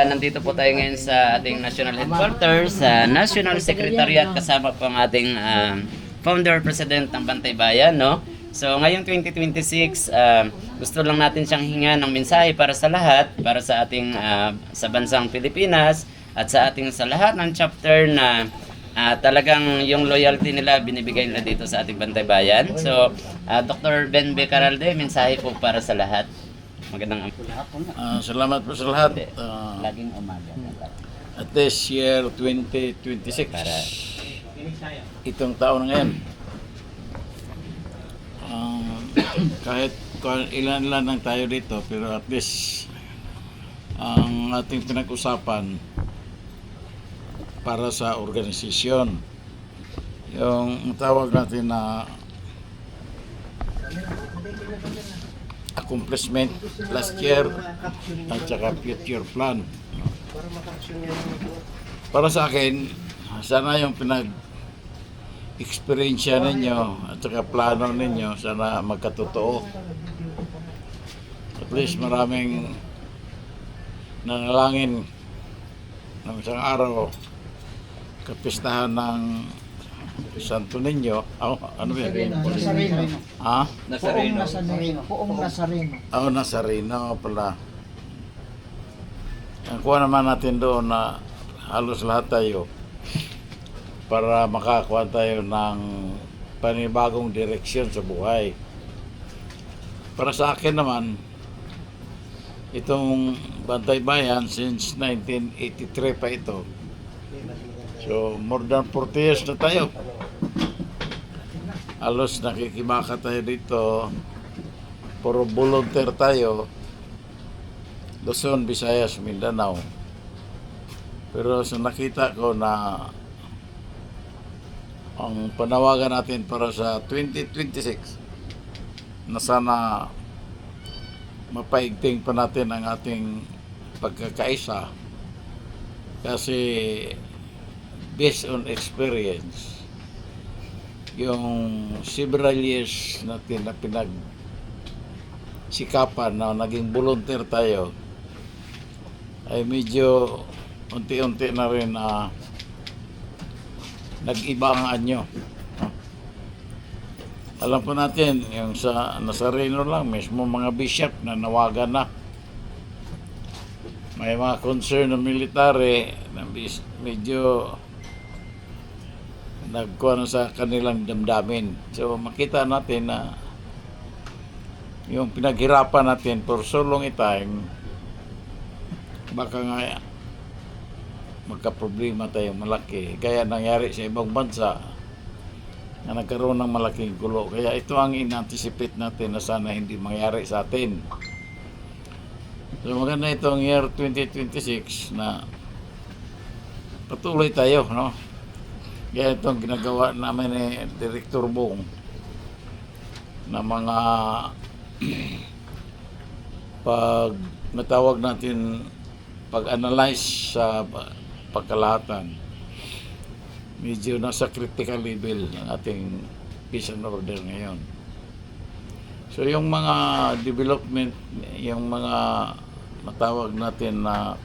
Nandito po tayo ngayon sa ating National Headquarters, sa National Secretariat, kasama po ang ating Founder President ng Bantay Bayan, no? So ngayong 2026, gusto lang natin siyang hinga ng mensahe para sa lahat, para sa ating sa bansang Pilipinas at sa ating sa lahat ng chapter na talagang yung loyalty nila binibigay nila dito sa ating Bantay Bayan. So Dr. Ben Becaralde, mensahe po para sa lahat. Magandang Salamat po sa lahat. laging umaga. At this year 2026, itong taon na ngayon, kahit ilan-ilan lang tayo dito, pero at least ang ating pinag-usapan para sa organisasyon, yung tawag natin na accomplishment last year at saka future plan. Para sa akin, sana yung experience ninyo at saka plano ninyo sana magkatotoo. At least maraming nanalangin ng isang araw kapistahan ng Santo Niño. Ano ba yun? Nazareno. Ha? Poong Nazareno. Nazareno pala. Ang kuha naman natin doon na halos lahat tayo para makakuha tayo ng panibagong direksyon sa buhay. Para sa akin naman, itong Bantay Bayan since 1983 pa ito. So, more than 40 years na tayo. Halos nakikibaka tayo dito. Puro volunteer tayo. Luzon, Visayas, Mindanao. Pero sa nakita ko na ang panawagan natin para sa 2026 na sana mapaigting pa natin ang ating pagkakaisa kasi based on experience, yung several years natin na sikapan na naging volunteer tayo ay medyo unti-unti na rin nag-iba ang anyo. Alam po natin, yung sa Nazareno lang, mismo mga bishop na nawagan na. May mga concern ng military na medyo nagkuha na sa kanilang damdamin. So makita natin na yung pinaghirapan natin for so long a time, baka nga magka-problema tayo malaki. Kaya nangyari sa ibang bansa na nagkaroon ng malaking gulo. Kaya ito ang in-anticipate natin na sana hindi mangyari sa atin. So maganda itong year 2026 na patuloy tayo, no? Kaya itong ginagawa namin ni Director Bong na mga pag natawag natin pag-analyze sa pagkalahatan, medyo nasa critical level ng ating peace and order ngayon. So yung mga development, yung mga matawag natin na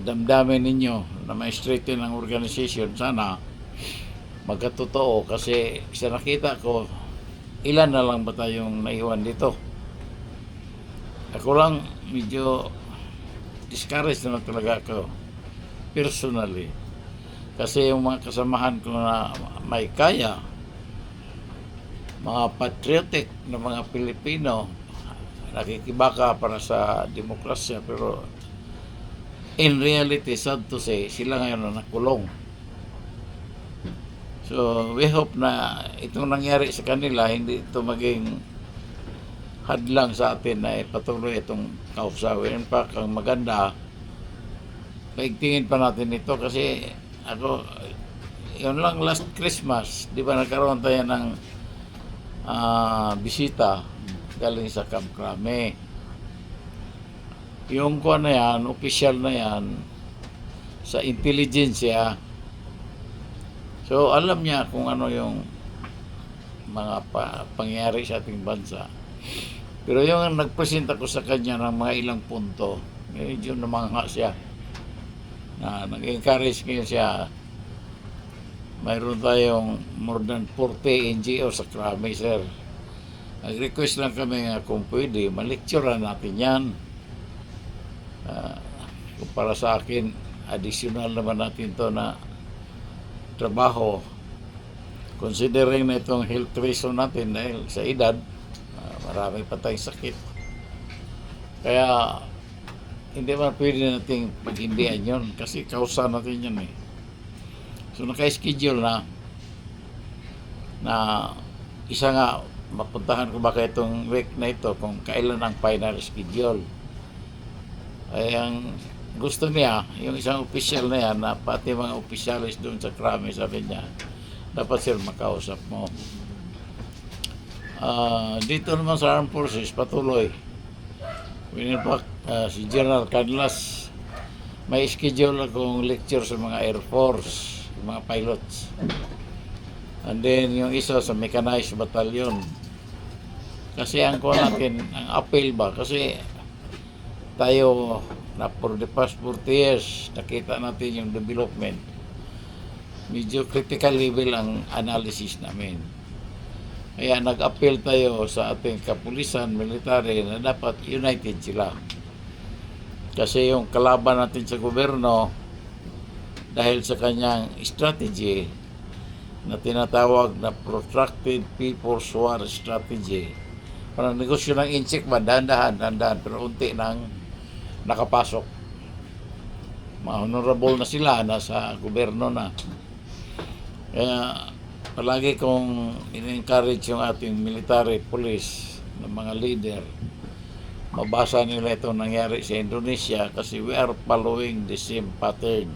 damdamin ninyo na ma-straighten ang organization, sana magkatotoo kasi sa nakita ko, ilan na lang ba tayong naiwan dito? Ako lang medyo discouraged na talaga ako personally kasi yung mga kasamahan ko na may kaya, mga patriotic na mga Pilipino, nakikibaka para sa demokrasya, pero in reality, sad to say, sila ngayon na nakulong. So, we hope na itong nangyari sa kanila, hindi ito maging hadlang sa atin na ipatuloy itong kausawin. In fact, ang maganda, paigtingin pa natin ito kasi ako, yun lang last Christmas, di ba nagkaroon tayo ng bisita galing sa Camp Crame. Yung kuha na yan, official na yan, sa intelligentsia. So, alam niya kung ano yung mga pangyayari sa ating bansa. Pero yung nagpresenta ko sa kanya ng mga ilang punto, Medyo namangha siya. Na nag-encourage ngayon siya. Mayroon tayong more than 40 NGO sa Krami, sir. Nag-request lang kami nga kung pwede, malecturean natin yan. Kung para sa akin, additional naman natin to na trabaho. Considering na itong health reason natin dahil sa edad, marami pa tayong sakit. Kaya, hindi man pwede nating pag-hindihan yun kasi kausa natin yun eh. So, naka-schedule na isa nga, mapuntahan ko baka itong week na ito kung kailan ang final schedule. Ay, ang gusto niya, yung isang official na yan, na pati mga officialis doon sa Krami, sabi niya, dapat sir makausap mo. Dito naman sa Armed Forces, patuloy. In fact, si General Canlas, may schedule akong lecture sa mga Air Force, mga pilots. And then yung isa sa mechanized battalion. Kasi ang kuha natin, ang appeal ba, kasi tayo na for the past 40 years, nakita natin yung development. Medyo critical level ang analysis namin. Kaya nag-appeal tayo sa ating kapulisan, military, na dapat united sila. Kasi yung kalaban natin sa gobyerno, dahil sa kanyang strategy, na tinatawag na protracted people's war strategy. Parang negosyo ng incheck ba, dahan-dahan, pero unti nang nakapasok. Ma-honorable na sila, nasa gobyerno na. Kaya palagi kong in-encourage yung ating military, police, ng mga leader, mabasa nila itong nangyari sa Indonesia kasi we are following the same pattern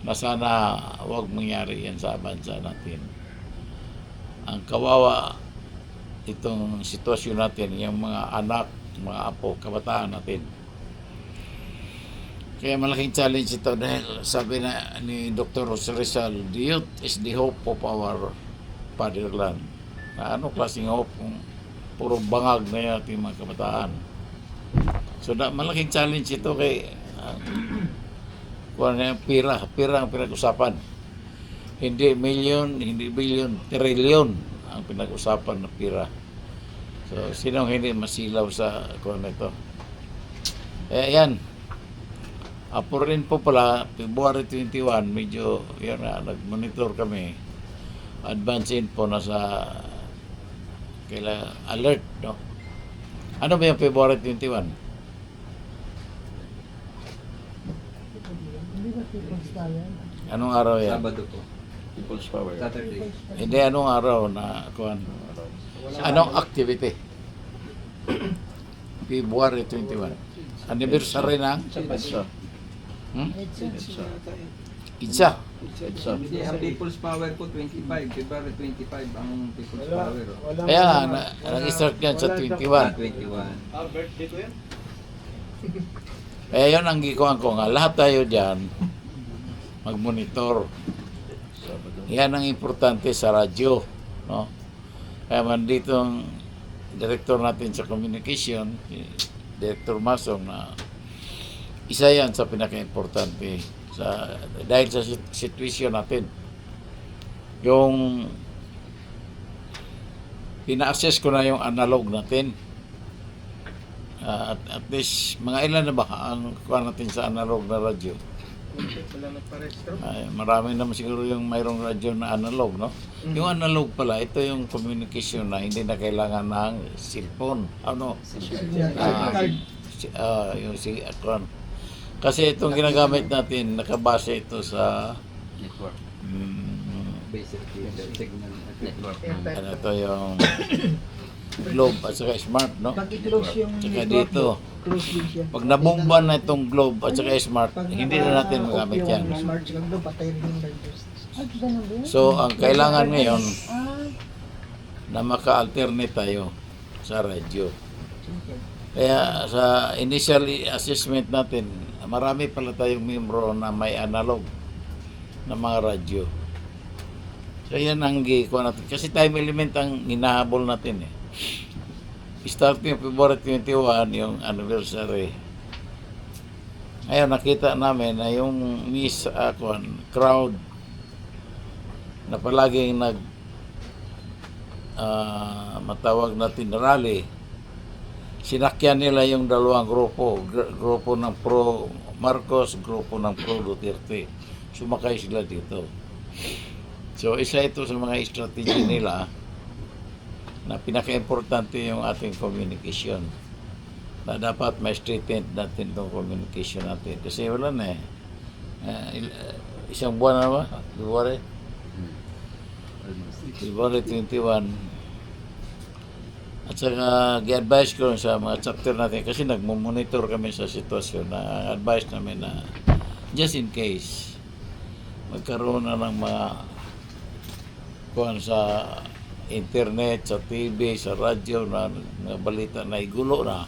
na sana huwag mangyari yan sa bansa natin. Ang kawawa itong sitwasyon natin, yung mga anak, mga apo, kabataan natin. Kaya malaking challenge ito dahil sabi na ni Dr. Jose Rizal, the youth is the hope of our fatherland. Na ano klaseng hope kung puro bangag na yung ating mga kabataan. So malaking challenge ito kay kung ano yung pira ang pinag-usapan. Hindi milyon, hindi bilyon, trilyon ang pinag-usapan na pira. So sinong hindi masilaw sa kung ano ito. Yan. For info pala, February 21, medyo yan na, nag-monitor kami. Advance info na sa kaila alert, no? Ano ba yung February 21? Anong araw yan? Sabado po. People's Power. Saturday. Hindi, anong araw na kuan? Anong activity? February 21. Anniversary ng? Itza. Hindi, ang People's Power po 25. February 25 ang People's Power. Oh. Kaya nga, nag-start yan sa 21. 21. birthday ko yan. Kaya yun ang gikuhan ko nga, lahat tayo dyan mag-monitor. Yan ang importante sa radyo. No? Kaya man dito ang director natin sa communication, Director Masong, na isa yan sa pinaka-importante dahil sa situation natin. Yung pina-assess ko na yung analog natin. At least, mga ilan na ba ang kuha natin sa analog na radyo? Marami naman siguro yung mayroong radyo na analog, no? Yung analog pala, ito yung communication na hindi na kailangan ng cellphone. Ano? Yung kasi itong ginagamit natin, nakabase ito sa Network. Basically, the signal network. ano to yung globe at saka smart, no? Pag i-close yung Tsaka network dito, mo, close din siya. pag nabomba na itong globe at saka smart, Pag hindi na natin naka-off magamit yan. yung smart tsaka globe, patay rin yung lighters. So, ang kailangan ngayon na maka-alternate tayo sa radyo. Kaya sa initial assessment natin, marami pala tayong membro na may analog na mga radyo. So, yan ang gikuha natin. Kasi time element ang hinahabol natin eh. Starting February 21, yung anniversary. Ngayon nakita namin na yung crowd na palaging matawag natin rally, sinakyan nila yung dalawang grupo ng pro Marcos, grupo ng pro Duterte. Sumakay sila dito. So isa ito sa mga strategy nila na pinaka-importante yung ating communication. Na dapat may straighten natin itong communication natin. Kasi wala na eh. Isang buwan na ba? February 21. At saka, gi-advise ko sa mga chapter natin kasi nagmo-monitor kami sa sitwasyon na advice namin na just in case magkaroon na ng mga kuhan sa internet, sa TV, sa radyo na mga balita na igulo na,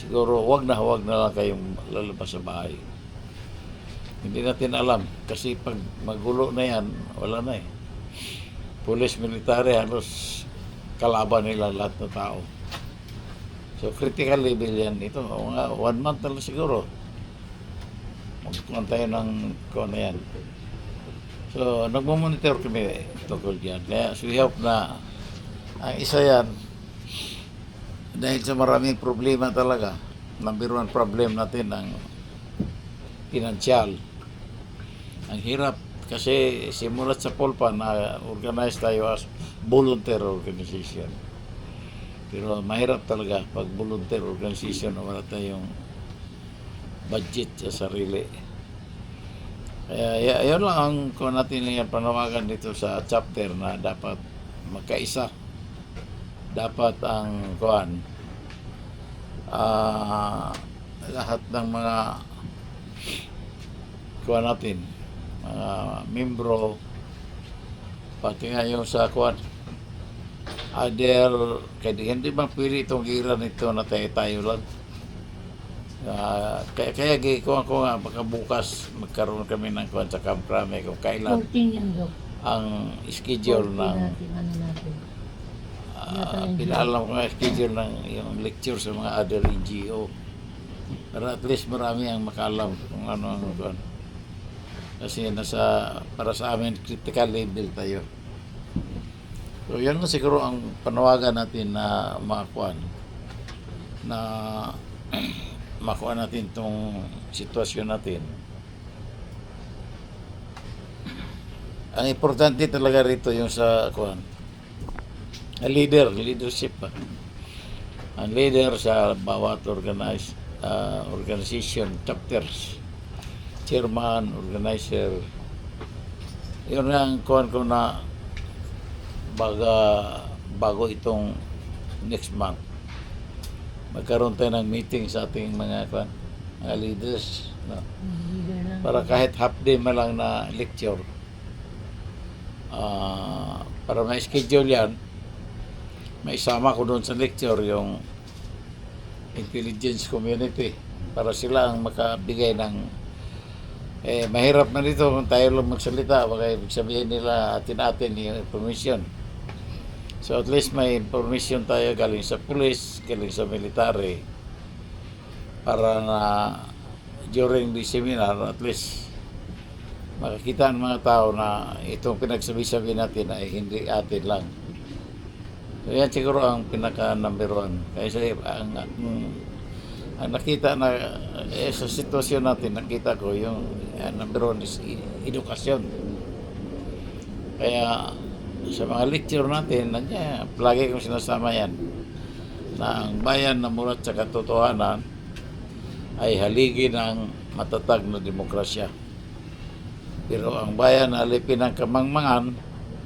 siguro wag na lang kayong lalabas sa bahay. Hindi natin alam kasi pag magulo na yan, wala na eh. Police, military, halos kalaban nila lahat ng tao. So critical level yan ito. Mga 1 month na lang siguro. Magkuhan tayo ng kuhan na yan. So nagmamonitor kami tungkol yan. Kaya so we hope na ang isa yan, dahil sa maraming problema talaga, number 1 problem natin ang pinansyal. Ang hirap kasi simulat sa Polpa na organize tayo as volunteer organization. Pero mahirap talaga pag volunteer organization na wala tayong budget sa sarili. Kaya yun lang ang kung natin yung panawagan dito sa chapter na dapat magkaisa. Dapat ang lahat ng mga natin, mga membro, pati nga yung sa other, hindi bang pwede itong gira nito na tayo lang. Kaya ko nga, baka bukas magkaroon kami ng sa Camp Crame kung kailan 14 yan, Dok. ang schedule 14 ng natin, natin. pinaalam ko nga schedule ng yung lecture sa mga other NGO para at least marami ang makalam kung ano ang kuwan. Kasi para sa amin critical level tayo. So yan na siguro ang panawagan natin na makuan na makuha natin itong sitwasyon natin. Ang importante talaga rito yung sa leadership pa. Ang leader sa bawat organization, chapters, chairman, organizer. Yun ang kuhan ko na bago itong next month. Magkaroon tayo ng meeting sa ating mga leaders. No? Leader lang. Para kahit half day man lang na lecture. Para may schedule yan, may isama ko doon sa lecture yung intelligence community para sila ang makabigay ng mahirap na dito kung tayo lang magsalita, baka sabihin nila atin yung information. So at least may information tayo galing sa police, galing sa military para na during the seminar at least makakita ng mga tao na itong pinagsabi-sabi natin ay hindi atin lang. So yan siguro ang pinaka number 1. Kasi ang nakita na sa sitwasyon natin, nakita ko yung number 1 is edukasyon. Kaya sa mga lecture natin, lagi kong sinasama yan na ang bayan na mulat sa katotohanan ay haligi ng matatag na demokrasya. Pero ang bayan na alipin ng kamangmangan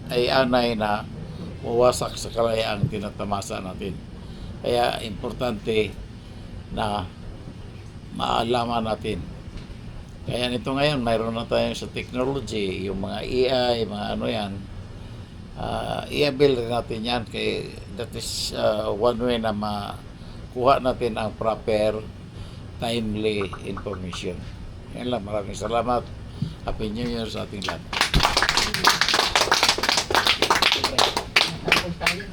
ay anay na wawasak sa kalayaang tinatamasa natin. Kaya importante na maalaman natin. Kaya nito ngayon, mayroon na tayong sa technology, yung mga AI, mga ano yan, i-avail natin yan. Kaya that is one way na makuha natin ang proper, timely information. Yan lang, maraming salamat. Happy New Year sa ating lahat. Natapos tayo,